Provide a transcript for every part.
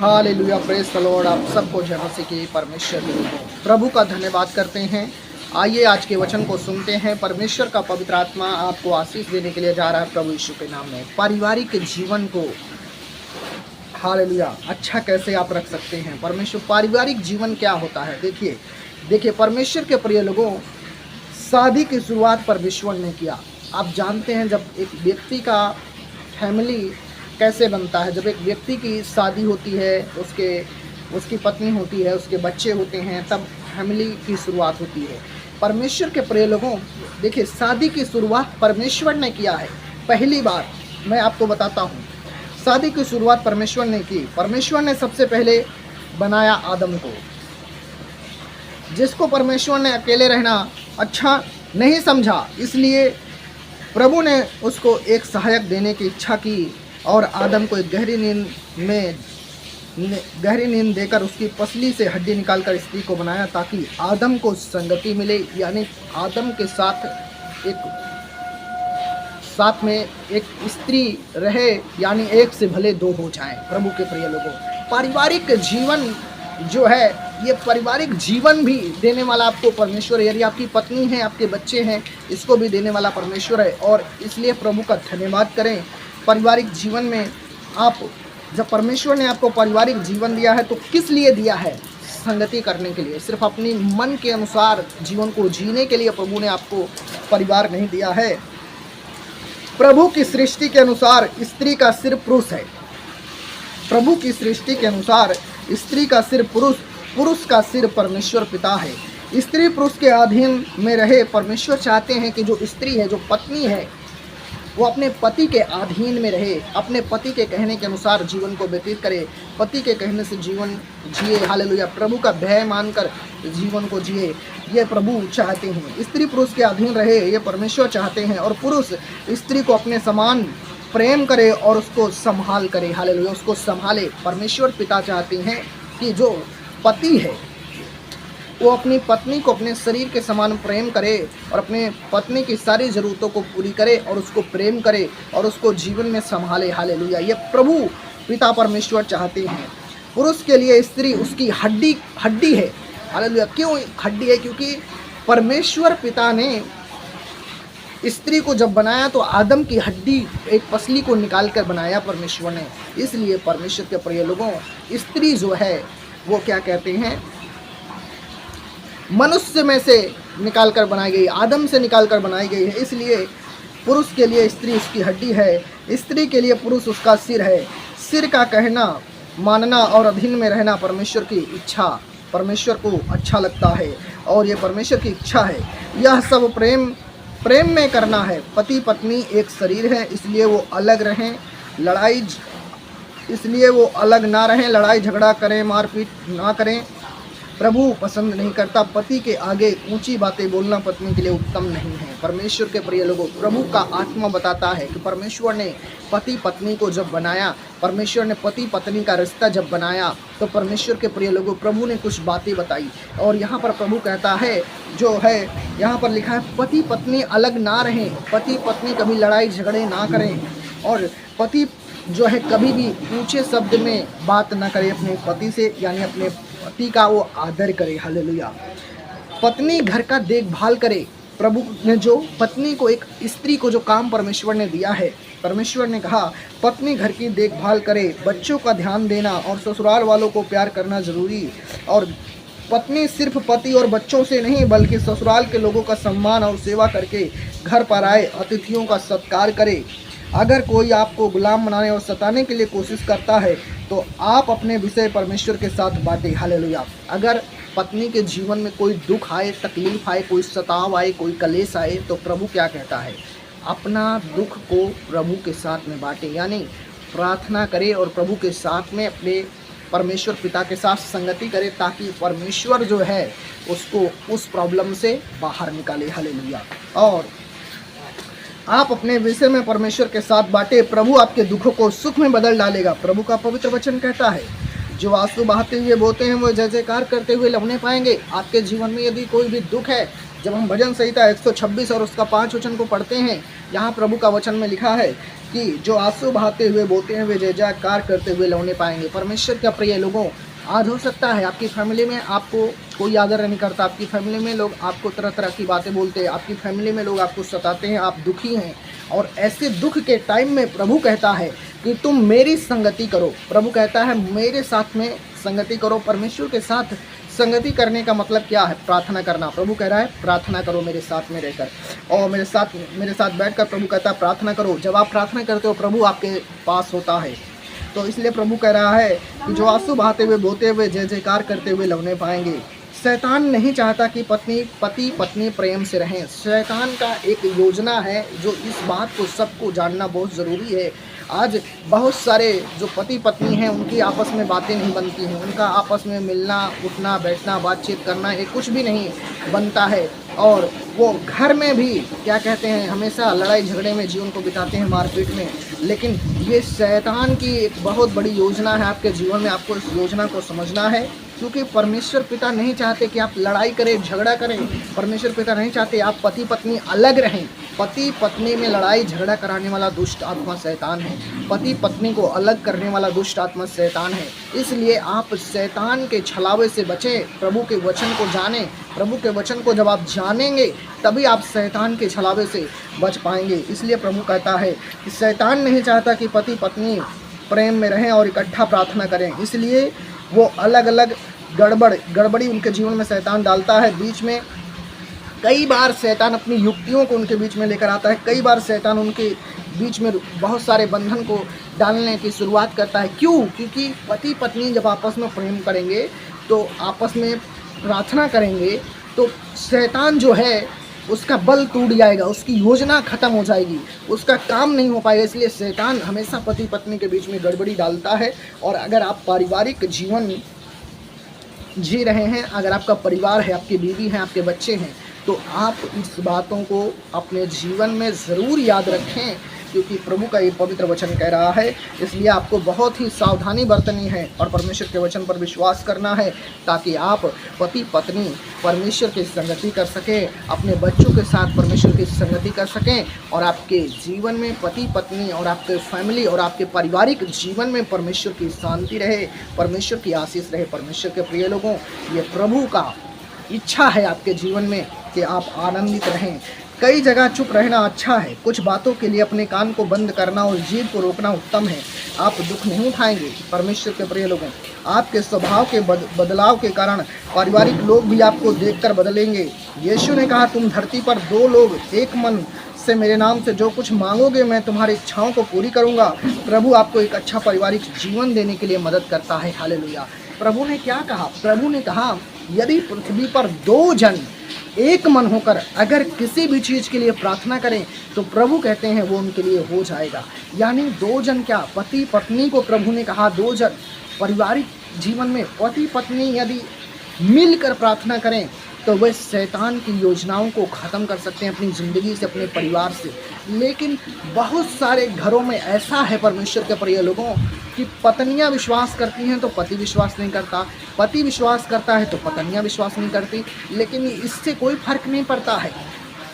Hallelujah, praise the Lord. आप सबको जय मसीह की परमेश्वर की प्रभु का धन्यवाद करते हैं। आइए आज के वचन को सुनते हैं। परमेश्वर का पवित्र आत्मा आपको आशीष देने के लिए जा रहा है प्रभु यीशु के नाम में। पारिवारिक जीवन को हालेलुया अच्छा कैसे आप रख सकते हैं। परमेश्वर पारिवारिक जीवन क्या होता है, देखिए परमेश्वर के प्रिय लोगों, शादी की शुरुआत परमेश्वर ने किया। आप जानते हैं जब एक व्यक्ति का फैमिली कैसे बनता है, जब एक व्यक्ति की शादी होती है, उसकी पत्नी होती है, उसके बच्चे होते हैं, तब फैमिली की शुरुआत होती है। परमेश्वर के प्रिय लोगों, देखिए शादी की शुरुआत परमेश्वर ने किया है। पहली बार मैं आपको बताता हूँ, शादी की शुरुआत परमेश्वर ने की। परमेश्वर ने सबसे पहले बनाया आदम को, जिसको परमेश्वर ने अकेले रहना अच्छा नहीं समझा, इसलिए प्रभु ने उसको एक सहायक देने की इच्छा की और आदम को एक गहरी नींद देकर उसकी पसली से हड्डी निकालकर स्त्री को बनाया, ताकि आदम को संगति मिले, यानी आदम के साथ में एक स्त्री रहे, यानी एक से भले दो हो जाएं। प्रभु के प्रिय लोगों, पारिवारिक जीवन जो है, ये पारिवारिक जीवन भी देने वाला आपको परमेश्वर है। यदि आपकी पत्नी है, आपके बच्चे हैं, इसको भी देने वाला परमेश्वर है। और इसलिए प्रभु का धन्यवाद करें। पारिवारिक जीवन में जब परमेश्वर ने आपको पारिवारिक जीवन दिया है तो किस लिए दिया है? संगति करने के लिए। सिर्फ अपनी मन के अनुसार जीवन को जीने के लिए प्रभु ने आपको परिवार नहीं दिया है। प्रभु की सृष्टि के अनुसार स्त्री का सिर पुरुष है। प्रभु की सृष्टि के अनुसार स्त्री का सिर पुरुष, पुरुष का सिर परमेश्वर पिता है। स्त्री पुरुष के अधीन में रहे। परमेश्वर चाहते हैं कि जो स्त्री है, जो पत्नी है, वो अपने पति के अधीन में रहे, अपने पति के कहने के अनुसार जीवन को व्यतीत करे, पति के कहने से जीवन जिए। हालेलुया, प्रभु का भय मानकर जीवन को जिए, ये प्रभु चाहते हैं। स्त्री पुरुष के अधीन रहे, ये परमेश्वर चाहते हैं। और पुरुष स्त्री को अपने समान प्रेम करे और उसको संभाल करे। हालेलुया, उसको संभाले। परमेश्वर पिता चाहते हैं कि जो पति है वो अपनी पत्नी को अपने शरीर के समान प्रेम करे और अपने पत्नी की सारी ज़रूरतों को पूरी करे और उसको प्रेम करे और उसको जीवन में संभाले। हालेलुया, ये प्रभु पिता परमेश्वर चाहते हैं। पुरुष के लिए स्त्री उसकी हड्डी है। हालेलुया, क्यों हड्डी है? क्योंकि परमेश्वर पिता ने स्त्री को जब बनाया तो आदम की हड्डी, एक पसली को निकाल कर बनाया परमेश्वर ने। इसलिए परमेश्वर के प्रिय लोगों, स्त्री जो है वो क्या कहते हैं, मनुष्य में से निकाल कर बनाई गई, आदम से निकाल कर बनाई गई है। इसलिए पुरुष के लिए स्त्री उसकी हड्डी है, स्त्री के लिए पुरुष उसका सिर है। सिर का कहना, मानना और अधीन में रहना परमेश्वर की इच्छा, परमेश्वर को अच्छा लगता है और ये परमेश्वर की इच्छा है। यह सब प्रेम में करना है। पति पत्नी एक शरीर है, इसलिए वो अलग ना रहें, लड़ाई झगड़ा करें, मारपीट ना करें। प्रभु पसंद नहीं करता। पति के आगे ऊंची बातें बोलना पत्नी के लिए उत्तम नहीं है। परमेश्वर के प्रिय लोगों, प्रभु का आत्मा बताता है कि परमेश्वर ने पति पत्नी को जब बनाया, परमेश्वर ने पति पत्नी का रिश्ता जब बनाया, तो परमेश्वर के प्रिय लोगों, प्रभु ने कुछ बातें बताई। और यहाँ पर प्रभु कहता है, जो है यहाँ पर लिखा है, पति पत्नी अलग ना रहें, पति पत्नी कभी लड़ाई झगड़े ना करें, और पति जो है कभी भी ऊंचे शब्द में बात ना करे अपने पति से, यानी अपने पति का वो आदर करे। हालेलुया, पत्नी घर का देखभाल करे। प्रभु ने जो पत्नी को, एक स्त्री को जो काम परमेश्वर ने दिया है, परमेश्वर ने कहा पत्नी घर की देखभाल करे, बच्चों का ध्यान देना और ससुराल वालों को प्यार करना जरूरी। और पत्नी सिर्फ पति और बच्चों से नहीं, बल्कि ससुराल के लोगों का सम्मान और सेवा करके घर पर आए अतिथियों का सत्कार करे। अगर कोई आपको गुलाम बनाने और सताने के लिए कोशिश करता है तो आप अपने विषय परमेश्वर के साथ बातें। हालेलुया, अगर पत्नी के जीवन में कोई दुख आए, तकलीफ आए, कोई सताव आए, कोई कलेश आए, तो प्रभु क्या कहता है, अपना दुख को प्रभु के साथ में बांटे, यानी प्रार्थना करे और प्रभु के साथ में अपने परमेश्वर पिता के साथ संगति करे, ताकि परमेश्वर जो है उसको उस प्रॉब्लम से बाहर निकाले। हालेलुया, और आप अपने विषय में परमेश्वर के साथ बांटे, प्रभु आपके दुखों को सुख में बदल डालेगा। प्रभु का पवित्र वचन कहता है, जो आंसू बहाते हुए बोते हैं वो जय जयकार करते हुए लौने पाएंगे। आपके जीवन में यदि कोई भी दुख है, जब हम भजन संहिता 126 और उसका 5 वचन को पढ़ते हैं, यहाँ प्रभु का वचन में लिखा है कि जो आंसू बहाते हुए बोते हैं वे जय जयकार करते हुए लौने पाएंगे। परमेश्वर के प्रिय लोगों, आज हो सकता है आपकी फैमिली में आपको कोई आदर नहीं करता, आपकी फैमिली में लोग आपको तरह तरह की बातें बोलते हैं, आपकी फैमिली में लोग आपको सताते हैं, आप दुखी हैं, और ऐसे दुख के टाइम में प्रभु कहता है कि तुम मेरी संगति करो। प्रभु कहता है मेरे साथ में संगति करो। परमेश्वर के साथ संगति करने का मतलब क्या है? प्रार्थना करना। प्रभु कह रहा है प्रार्थना करो मेरे साथ में रहकर, और मेरे साथ बैठकर प्रभु कहता है प्रार्थना करो। जब आप प्रार्थना करते हो प्रभु आपके पास होता है। तो इसलिए प्रभु कह रहा है कि जो आंसू बहाते हुए बोते हुए जय जयकार करते हुए लौने पाएंगे। शैतान नहीं चाहता कि पति पत्नी प्रेम से रहें। शैतान का एक योजना है जो इस बात को सबको जानना बहुत ज़रूरी है। आज बहुत सारे जो पति पत्नी हैं उनकी आपस में बातें नहीं बनती हैं, उनका आपस में मिलना उठना बैठना बातचीत करना ये कुछ भी नहीं बनता है, और वो घर में भी क्या कहते हैं हमेशा लड़ाई झगड़े में जीवन को बिताते हैं, मारपीट में। लेकिन ये शैतान की एक बहुत बड़ी योजना है आपके जीवन में। आपको इस योजना को समझना है, क्योंकि परमेश्वर पिता नहीं चाहते कि आप लड़ाई करें झगड़ा करें। परमेश्वर पिता नहीं चाहते आप पति पत्नी अलग रहें। पति पत्नी में लड़ाई झगड़ा कराने वाला दुष्ट आत्मा शैतान है। पति पत्नी को अलग करने वाला दुष्ट आत्मा शैतान है। इसलिए आप शैतान के छलावे से बचें, प्रभु के वचन को जानें। प्रभु के वचन को जब आप जानेंगे तभी आप शैतान के छलावे से बच पाएंगे। इसलिए प्रभु कहता है कि शैतान नहीं चाहता कि पति पत्नी प्रेम में रहें और इकट्ठा प्रार्थना करें। इसलिए वो अलग अलग गड़बड़ी उनके जीवन में शैतान डालता है। बीच में कई बार शैतान अपनी युक्तियों को उनके बीच में लेकर आता है। कई बार शैतान उनके बीच में बहुत सारे बंधन को डालने की शुरुआत करता है। क्यों? क्योंकि पति पत्नी जब आपस में प्रेम करेंगे तो आपस में प्रार्थना करेंगे तो शैतान जो है उसका बल टूट जाएगा, उसकी योजना खत्म हो जाएगी, उसका काम नहीं हो पाएगा। इसलिए शैतान हमेशा पति पत्नी के बीच में गड़बड़ी डालता है। और अगर आप पारिवारिक जीवन जी रहे हैं, अगर आपका परिवार है, आपकी बीवी है, आपके बच्चे हैं, तो आप इस बातों को अपने जीवन में ज़रूर याद रखें, क्योंकि प्रभु का ये पवित्र वचन कह रहा है। इसलिए आपको बहुत ही सावधानी बरतनी है और परमेश्वर के वचन पर विश्वास करना है, ताकि आप पति पत्नी परमेश्वर की संगति कर सकें, अपने बच्चों के साथ परमेश्वर की संगति कर सकें, और आपके जीवन में पति पत्नी और आपके फैमिली और आपके पारिवारिक जीवन में परमेश्वर की शांति रहे, परमेश्वर की आशीष रहे। परमेश्वर के प्रिय लोगों, ये प्रभु का इच्छा है आपके जीवन में कि आप आनंदित रहें। कई जगह चुप रहना अच्छा है, कुछ बातों के लिए अपने कान को बंद करना और जीभ को रोकना उत्तम है। आप दुख नहीं उठाएंगे। परमेश्वर के प्रिय लोगों, आपके स्वभाव के बदलाव के कारण पारिवारिक लोग भी आपको देखकर बदलेंगे। यीशु ने कहा, तुम धरती पर दो लोग एक मन से मेरे नाम से जो कुछ मांगोगे मैं तुम्हारी इच्छाओं को पूरी करूंगा। प्रभु आपको एक अच्छा पारिवारिक जीवन देने के लिए मदद करता है। हालेलुया। प्रभु ने क्या कहा? प्रभु ने कहा, यदि पृथ्वी पर दो जन एक मन होकर अगर किसी भी चीज़ के लिए प्रार्थना करें तो प्रभु कहते हैं वो उनके लिए हो जाएगा। यानी दो जन क्या, पति पत्नी को प्रभु ने कहा दो जन पारिवारिक जीवन में पति पत्नी यदि मिलकर प्रार्थना करें तो वह शैतान की योजनाओं को ख़त्म कर सकते हैं अपनी ज़िंदगी से, अपने परिवार से। लेकिन बहुत सारे घरों में ऐसा है परमेश्वर के प्रिय लोगों कि पत्नियां विश्वास करती हैं तो पति विश्वास नहीं करता, पति विश्वास करता है तो पत्नियां विश्वास नहीं करती। लेकिन इससे कोई फर्क नहीं पड़ता है।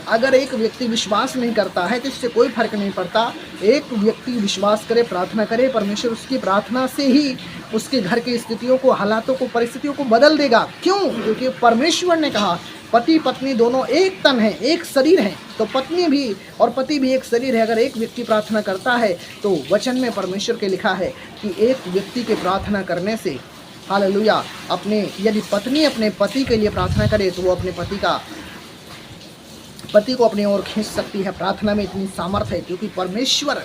अगर एक व्यक्ति विश्वास नहीं करता है तो इससे कोई फर्क नहीं पड़ता। एक व्यक्ति विश्वास करे, प्रार्थना करे, परमेश्वर उसकी प्रार्थना से ही उसके घर की स्थितियों को, हालातों को, परिस्थितियों को बदल देगा। क्यों? क्योंकि परमेश्वर ने कहा पति पत्नी दोनों एक तन है, एक शरीर है। तो पत्नी भी और पति भी एक शरीर है। अगर एक व्यक्ति प्रार्थना करता है तो वचन में परमेश्वर के लिखा है कि एक व्यक्ति के प्रार्थना करने से, हालेलुया, यदि पत्नी अपने पति के लिए प्रार्थना करे तो वो अपने पति को अपनी ओर खींच सकती है। प्रार्थना में इतनी सामर्थ्य है, क्योंकि परमेश्वर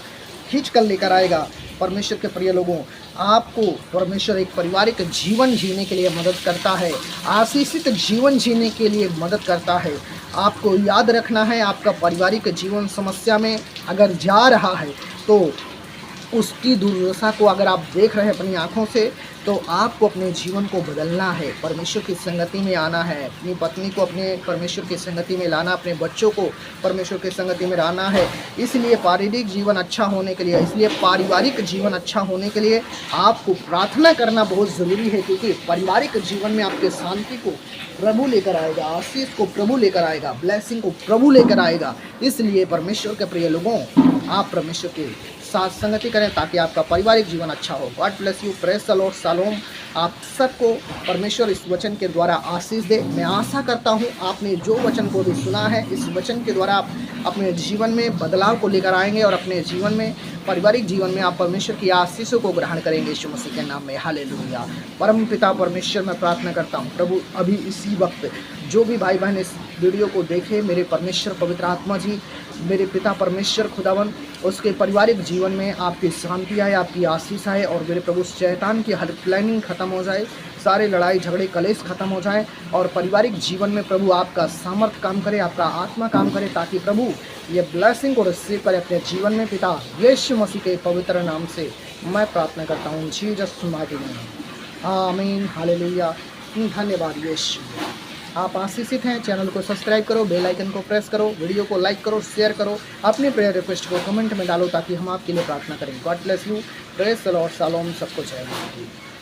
खींच कर लेकर आएगा। परमेश्वर के प्रिय लोगों, आपको परमेश्वर एक पारिवारिक जीवन जीने के लिए मदद करता है, आशीषित जीवन जीने के लिए मदद करता है। आपको याद रखना है, आपका पारिवारिक जीवन समस्या में अगर जा रहा है तो उसकी दुर्दशा को अगर आप देख रहे हैं अपनी आँखों से, तो आपको अपने जीवन को बदलना है, परमेश्वर की संगति में आना है, अपनी पत्नी को अपने परमेश्वर की संगति में लाना, अपने बच्चों को परमेश्वर की संगति में लाना है। इसलिए शारीरिक जीवन अच्छा होने के लिए, इसलिए पारिवारिक जीवन अच्छा होने के लिए आपको प्रार्थना करना बहुत ज़रूरी है, क्योंकि पारिवारिक जीवन में आपके शांति को प्रभु लेकर आएगा, आशीष को प्रभु लेकर आएगा, ब्लेसिंग को प्रभु लेकर आएगा। इसलिए परमेश्वर के प्रिय लोगों, आप परमेश्वर के साथ संगति करें ताकि आपका पारिवारिक जीवन अच्छा हो। God bless you, praise the Lord, shalom. आप सबको परमेश्वर इस वचन के द्वारा आशीष दे। मैं आशा करता हूँ आपने जो वचन को भी सुना है, इस वचन के द्वारा आप अपने जीवन में बदलाव को लेकर आएंगे और अपने जीवन में, पारिवारिक जीवन में आप परमेश्वर की आशीषों को ग्रहण करेंगे यीशु मसीह के नाम में। हालेलुया। परम पिता परमेश्वर, मैं प्रार्थना करता हूँ प्रभु, अभी इसी वक्त जो भी भाई बहन इस वीडियो को देखे, मेरे परमेश्वर पवित्र आत्मा जी, मेरे पिता परमेश्वर खुदावन, उसके पारिवारिक जीवन में आपकी शांति आए, आपकी आशीष आए, और मेरे प्रभु शैतान की हर प्लानिंग खत्म हो जाए, सारे लड़ाई झगड़े कलेश खत्म हो जाए, और पारिवारिक जीवन में प्रभु आपका सामर्थ काम करे, आपका आत्मा काम करे, ताकि प्रभु ये ब्लेसिंग को रिसीव करे अपने जीवन में। पिता यीशु मसीह के पवित्र नाम से मैं प्रार्थना करता हूँ, जीसस माइटी नेम, आमीन, हालेलुया। धन्यवाद यीशु। आप आशीषित हैं। चैनल को सब्सक्राइब करो, बेल आइकन को प्रेस करो, वीडियो को लाइक करो, शेयर करो, अपने प्रेयर रिक्वेस्ट को कमेंट में डालो ताकि हम आपके लिए प्रार्थना करें। God bless you, praise the Lord, shalom. सबको जय मसीह।